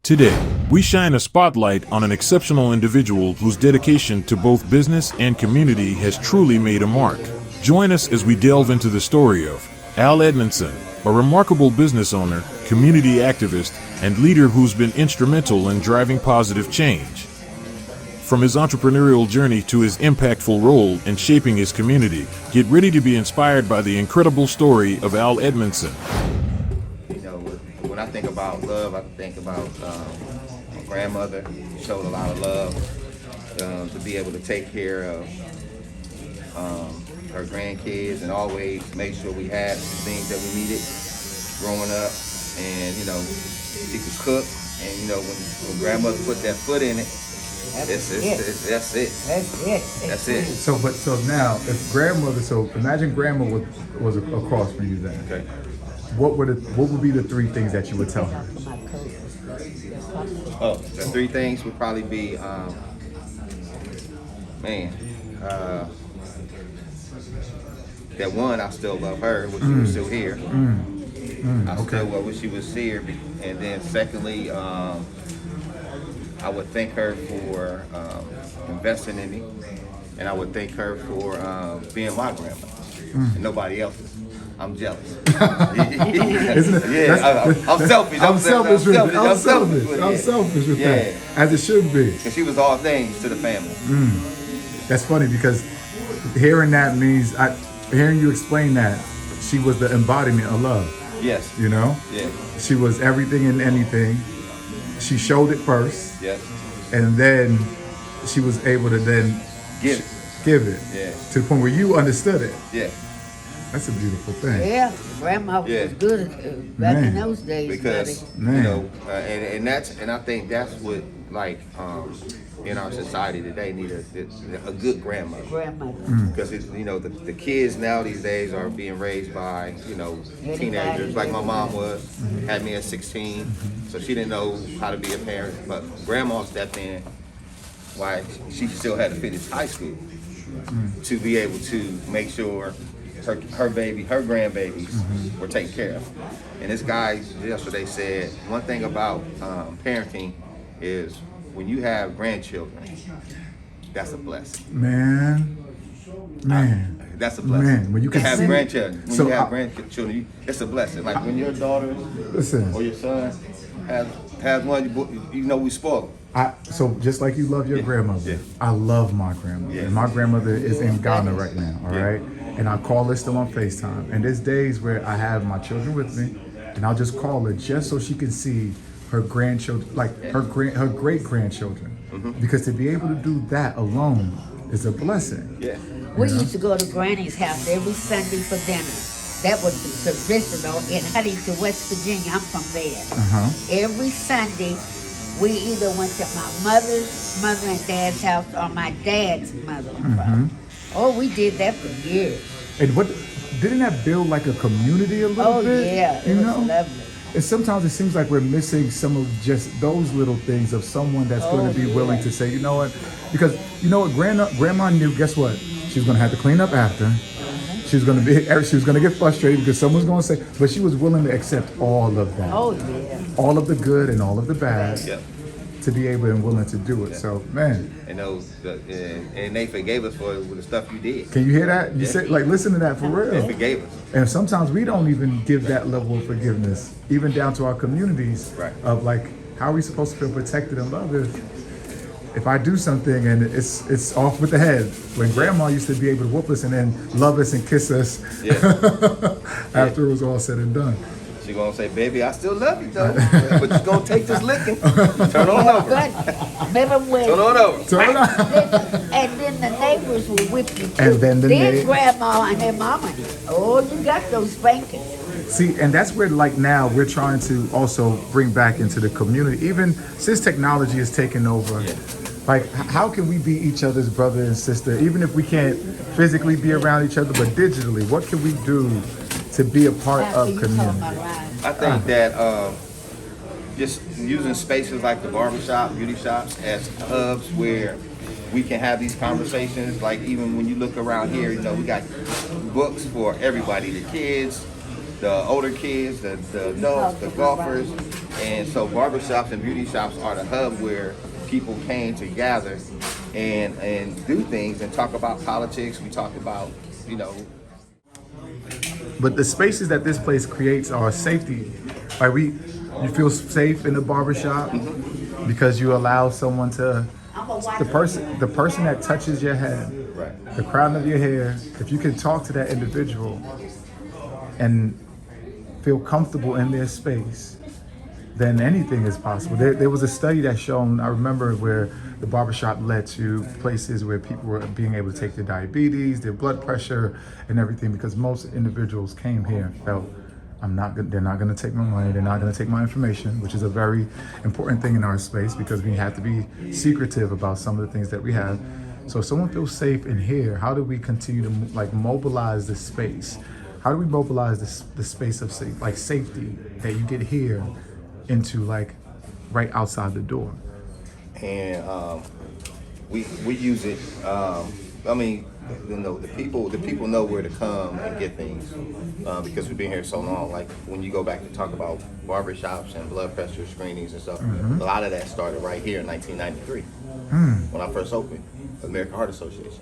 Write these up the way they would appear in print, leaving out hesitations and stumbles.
Today, we shine a spotlight on an exceptional individual whose dedication to both business and community has truly made a mark. Join us as we delve into the story of Al Edmondson, a remarkable business owner, community activist, and leader who's been instrumental in driving positive change. From his entrepreneurial journey to his impactful role in shaping his community, get ready to be inspired by the incredible story of Al Edmondson. When I think about love, I think about my grandmother. She showed a lot of love to be able to take care of her grandkids and always make sure we had the things that we needed growing up. And she could cook. And when grandmother put that foot in it, that's it. So now, if grandmother, imagine grandma was across from you then. Okay. What would be the three things that you would tell her? Oh, the three things would probably be, that one, I still love her, which she was still here. I still wish she was here. And then secondly, I would thank her for investing in me, and I would thank her for being my grandma and nobody else's. I'm jealous. I'm selfish. I'm selfish with that, as it should be. Because she was all things to the family. That's funny because hearing that means hearing you explain that she was the embodiment of love. Yes. Yeah. She was everything and anything. She showed it first. Yes. And then she was able to then give it. Yeah. To the point where you understood it. Yeah. That's a beautiful thing. Yeah, grandma was good back in those days. Because and I think that's what in our society today need a good grandmother. Because the kids now these days are being raised by teenagers like my mom was. Had me at 16, so she didn't know how to be a parent. But grandma stepped in while she still had to finish high school to be able to make sure her grandbabies were taken care of. And this guy yesterday said one thing about parenting is when you have grandchildren, that's a blessing. Man. That's a blessing. Man, when you can have see grandchildren, it's a blessing. Like when your daughter or your son has one, we spoil them. So just like you love your grandmother, I love my grandmother. And my grandmother is in Ghana right now, all right? And I call her still on FaceTime. And there's days where I have my children with me, and I'll just call her just so she can see her grandchildren, like her great-grandchildren. Because to be able to do that alone is a blessing. Yeah. We used to go to Granny's house every Sunday for dinner. That was the traditional in Huntington, West Virginia. I'm from there. Every Sunday, we either went to my mother's mother and dad's house or my dad's mother and father. Oh, we did that for years. And didn't that build like a community a little bit? Oh yeah, it was lovely. And sometimes it seems like we're missing some of just those little things of someone that's going to be willing to say, you know what? Because you know what, grandma knew. Guess what? She was going to have to clean up after. She was going to get frustrated because someone's going to say, but she was willing to accept all of that. Oh yeah. All of the good and all of the bad. Yep. To be able and willing to do it. So, man. And they forgave us for the stuff you did. Can you hear that? You say, listen to that for real. They forgave us. And sometimes we don't even give that level of forgiveness, even down to our communities. Right. Of how are we supposed to feel protected and loved if I do something and it's off with the head. When grandma used to be able to whoop us and then love us and kiss us after it was all said and done. She gonna say, baby, I still love you though, but you gonna take this licking. Turn on over. Remember when? Turn on over. And then the neighbors will whip you too. And then grandma and their mama. Oh, you got those spankings. See, and that's where now we're trying to also bring back into the community, even since technology is taking over. How can we be each other's brother and sister, even if we can't physically be around each other, but digitally? What can we do to be a part of community? I think that just using spaces like the barbershop, beauty shops as hubs where we can have these conversations. Like even when you look around here, we got books for everybody, the kids, the older kids, the adults, the golfers. And so barbershops and beauty shops are the hub where people came to gather and do things and talk about politics. We talk about, you know. But the spaces that this place creates are safety. Like you feel safe in the barbershop because you allow someone to, the person that touches your head, Right. the crown of your hair, if you can talk to that individual and feel comfortable in their space, then anything is possible. There was a study that shown, I remember, where the barbershop led to places where people were being able to take their diabetes, their blood pressure, and everything, because most individuals came here and felt, they're not going to take my money, they're not going to take my information, which is a very important thing in our space because we have to be secretive about some of the things that we have. So if someone feels safe in here, how do we continue to mobilize this space? How do we mobilize the space of safety that you get here into right outside the door? And we use it. I mean, the people know where to come and get things because we've been here so long. Like when you go back to talk about barbershops and blood pressure screenings and stuff, a lot of that started right here in 1993 when I first opened American Heart Association,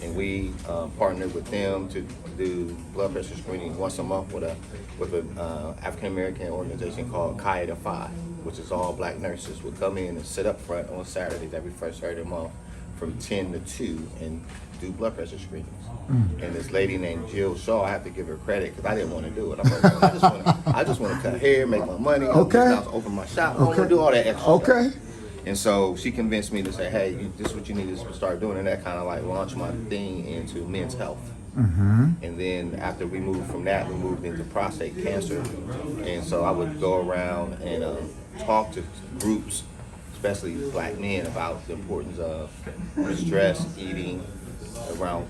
and we partnered with them to do blood pressure screening once a month with an African American organization called Chi to 5, which is all black nurses would come in and sit up front on Saturdays, every first Saturday of the month, from 10 to 2 and do blood pressure screenings. And this lady named Jill Shaw, I have to give her credit because I didn't want to do it. I'm like, I just want to cut hair, make my money, open my shop. I don't want to do all that extra stuff. And so she convinced me to say, hey, this is what you need to start doing. And that kind of launched my thing into men's health. And then after we moved from that, we moved into prostate cancer. And so I would go around and talk to groups, especially black men, about the importance of stress eating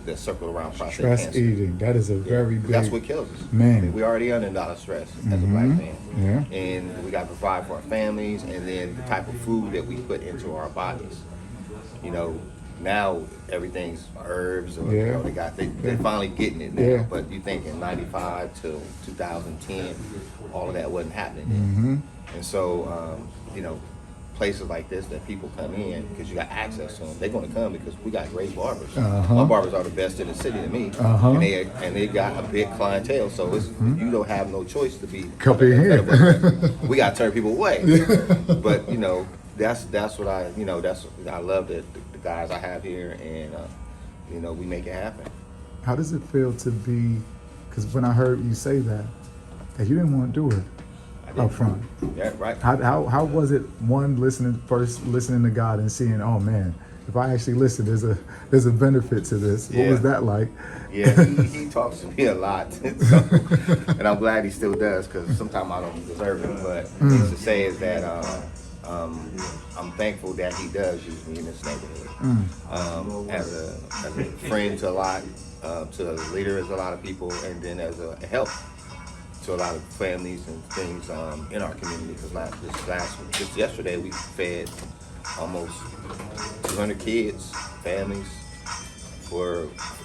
that circle around prostate stress cancer. Eating, that is a very big. That's what kills us. Man. I mean, we already under a lot of stress as a black man. And we got to provide for our families, and then the type of food that we put into our bodies. You know, now everything's herbs, or they're finally getting it now. But you think in 95 to 2010, all of that wasn't happening. And so, places like this that people come in because you got access to them, they're going to come because we got great barbers. My barbers are the best in the city to me, and they got a big clientele. So you don't have no choice to be come in here. We got to turn people away. But that's what I I love the guys I have here, and we make it happen. How does it feel to be? Because when I heard you say that you didn't want to do it up front. Yeah, right. How was it, listening to God and seeing, oh man, if I actually listen, there's a benefit to this. What was that like? Yeah, he talks to me a lot, and I'm glad he still does because sometimes I don't deserve it. But needless to say is that I'm thankful that he does use me in this neighborhood as a friend to a lot, to a leader as a lot of people, and then as a help to a lot of families and things in our community. Because just yesterday we fed almost 200 kids, families,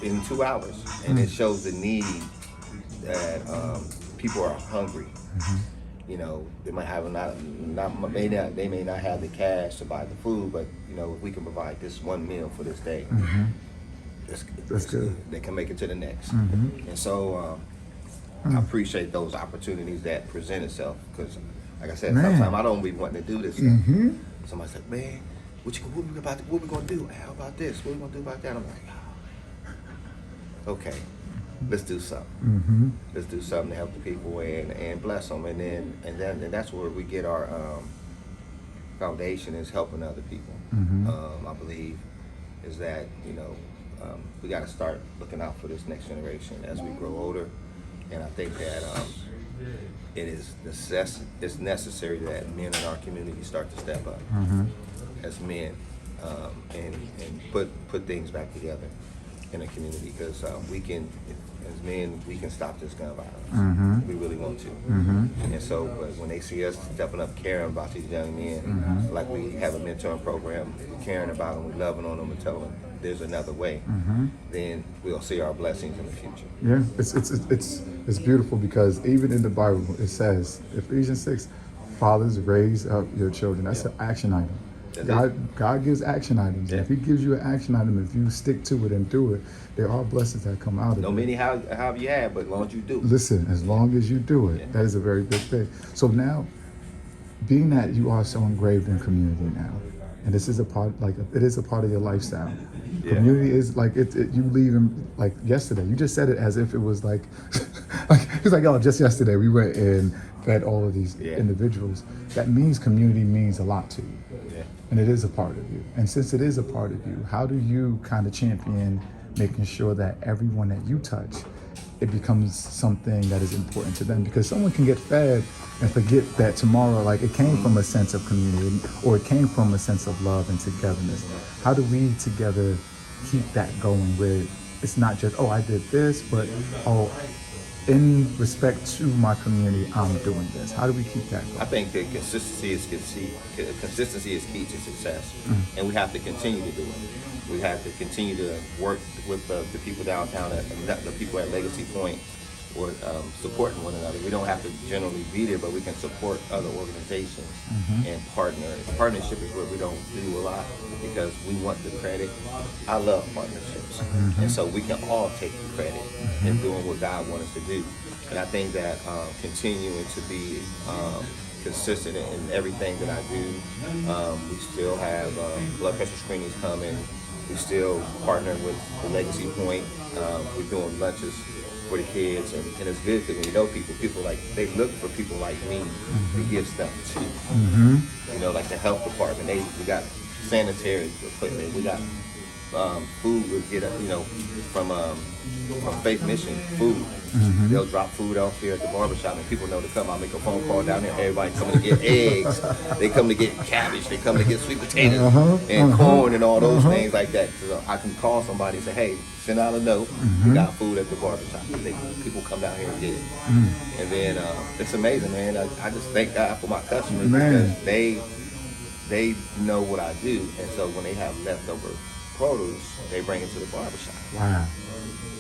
in 2 hours, and it shows the need that people are hungry. They might have they may not have the cash to buy the food, but if we can provide this one meal for this day, that's good. They can make it to the next. And so. I appreciate those opportunities that present itself because, like I said, sometimes I don't be wanting to do this stuff. Somebody said, man, what we going to do? How about this? What we going to do about that? I'm like, okay, let's do something. Let's do something to help the people and bless them. And that's where we get our foundation is helping other people. I believe is that, we got to start looking out for this next generation as we grow older. And I think that it's necessary that men in our community start to step up as men and put things back together in a community because we can, as men, we can stop this gun violence. We really want to. And so, but when they see us stepping up, caring about these young men, like we have a mentoring program, caring about them, we loving on them and telling them there's another way, then we'll see our blessings in the future. Yeah, it's beautiful, because even in the Bible it says, Ephesians 6, fathers, raise up your children. That's an action item. God gives action items. If he gives you an action item, if you stick to it and do it, there are blessings that come out of it. No many how you have, but as long as you do. Listen, as long as you do it, that is a very big thing. So now, being that you are so engraved in community now, and this is a part, it is a part of your lifestyle. Community is like you leave like yesterday. You just said it as if it was like, he's like, oh, just yesterday we went and fed all of these individuals. That means community means a lot to you. And it is a part of you. And since it is a part of you, how do you kind of champion making sure that everyone that you touch, it becomes something that is important to them? Because someone can get fed and forget that tomorrow, like, it came from a sense of community, or it came from a sense of love and togetherness. How do we together keep that going, where it's not just, oh, I did this, but, oh, in respect to my community, I'm doing this? How do we keep that going? I think that consistency is key to success, and we have to continue to do it. We have to continue to work with the people downtown, the people at Legacy Point, or supporting one another. We don't have to generally be there, but we can support other organizations and partner. Partnership is what we don't do a lot, because we want the credit. I love partnerships, and so we can all take the credit in doing what God wants us to do. And I think that continuing to be consistent in everything that I do. We still have blood pressure screenings coming. We still partner with the Legacy Point. We're doing lunches for the kids, and it's good because when you know people like, they look for people like me to give stuff to. You know, like the health department, we got sanitary equipment, we got food we get, from Faith Mission food. They'll drop food off here at the barbershop, and people know to come. I'll make a phone call down there. Everybody coming to get eggs. They come to get cabbage. They come to get sweet potatoes and corn and all those things like that. So I can call somebody and say, hey, send out a note. We got food at the barbershop. People come down here and get it. And then it's amazing, man. I just thank God for my customers, because they know what I do. And so when they have leftover produce, they bring it to the barbershop. Wow.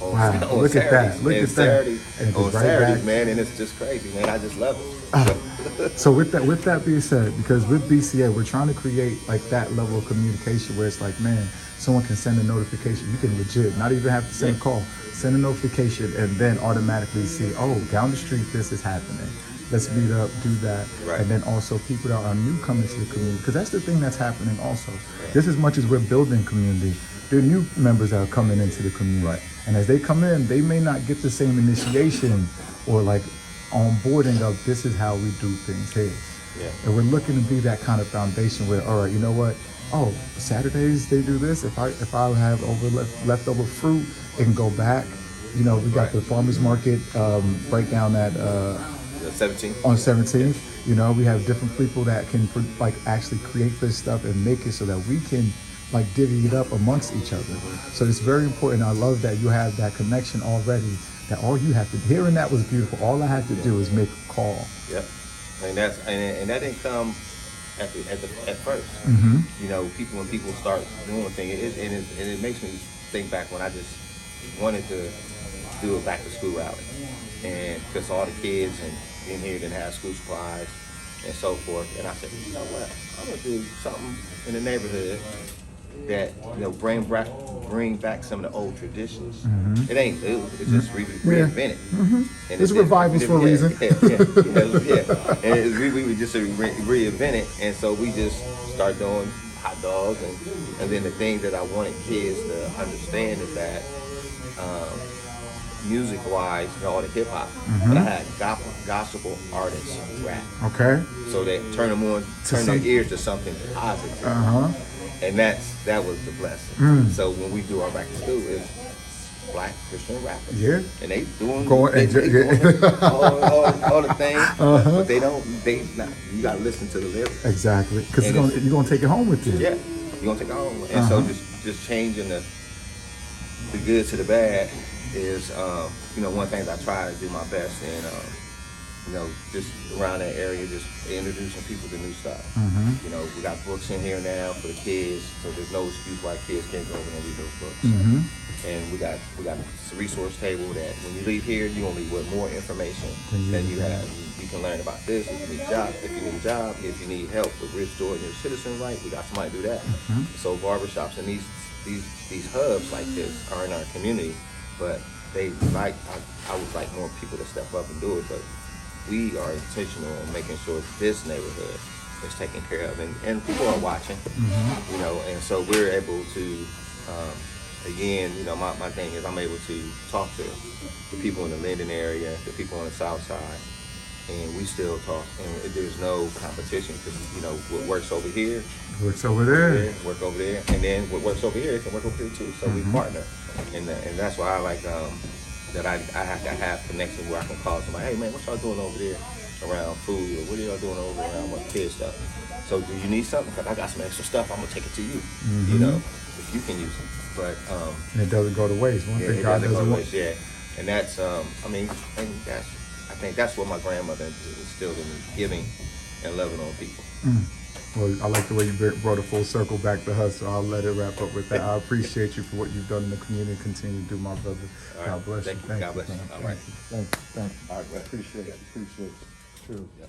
Look at that. Look at that. On Saturdays, man, and it's just crazy, man. I just love it. So with that being said, because with BCA, we're trying to create like that level of communication where it's like, man, someone can send a notification. You can legit not even have to send a call. Send a notification and then automatically see, oh, down the street, this is happening. Let's meet up, do that. Right. And then also people that are newcomers to the community, because that's the thing that's happening also. Right. Just as much as we're building community, there are new members that are coming into the community. Right. And as they come in, they may not get the same initiation or like onboarding of this is how we do things here. Yeah. And we're looking to be that kind of foundation where, all right, you know what? Oh, Saturdays they do this. If I have leftover fruit, it can go back. You know, we got the farmers market right down at 17th. On 17th. You know, we have different people that can like actually create this stuff and make it so that we can like divvy it up amongst each other. So it's very important. I love that you have that connection already, that all you have to, hearing that was beautiful. All I had to do is make a call. Yep. And that didn't come at first. You know, when people start doing things, it makes me think back when I just wanted to do a back to school rally. And because all the kids and in here didn't have school supplies and so forth. And I said, you know what, I'm gonna do something in the neighborhood that, you know, bring back some of the old traditions. It ain't new, it's just reinvented. And it's revivals for a reason. And we would just reinvent it, and so we just start doing hot dogs, and then the thing that I wanted kids to understand is that music-wise, you know, all the hip-hop, but I had gospel artists rap. Okay. So they turn their ears to something positive. And that was the blessing. So when we do our back to school, it's Black Christian rappers. Yeah. And they doing all the things, but you gotta listen to the lyrics. Exactly. Because you're gonna take it home with you. Yeah. You're gonna take it home. And so just changing the good to the bad is, one thing I try to do my best and, just around that area, just introducing people to new stuff. We got books in here now for the kids, so there's no excuse why kids can't go over and read those books. And we got a resource table that when you leave here, you're gonna leave with more information than you have. You can learn about this if you need a job, if you need help with restoring your citizen right, we got somebody to do that. So barbershops and these hubs like this are in our community, but I would like more people to step up and do it, but we are intentional on making sure this neighborhood is taken care of, and people are watching, and so we're able to, again, my thing is I'm able to talk to the people in the Linden area, the people on the south side, and we still talk, and there's no competition because, what works over here, works over there, work over there, and then what works over here can work over here too, so we partner, and that's why I like, that I have to have connection where I can call somebody, hey man, what y'all doing over there around food, or what are y'all doing over around what kid stuff? So do you need something? Because I got some extra stuff, I'm gonna take it to you, if you can use it. But and it doesn't go to waste. One thing God doesn't want. Yeah, and that's I think that's what my grandmother instilled in me, giving and loving on people. Well, I like the way you brought a full circle back to her, so I'll let it wrap up with that. I appreciate you for what you've done in the community and continue to do, my brother. All right. God bless you. Thank you. God bless you. All right. Thank you. All right, well, Appreciate it. True. yeah.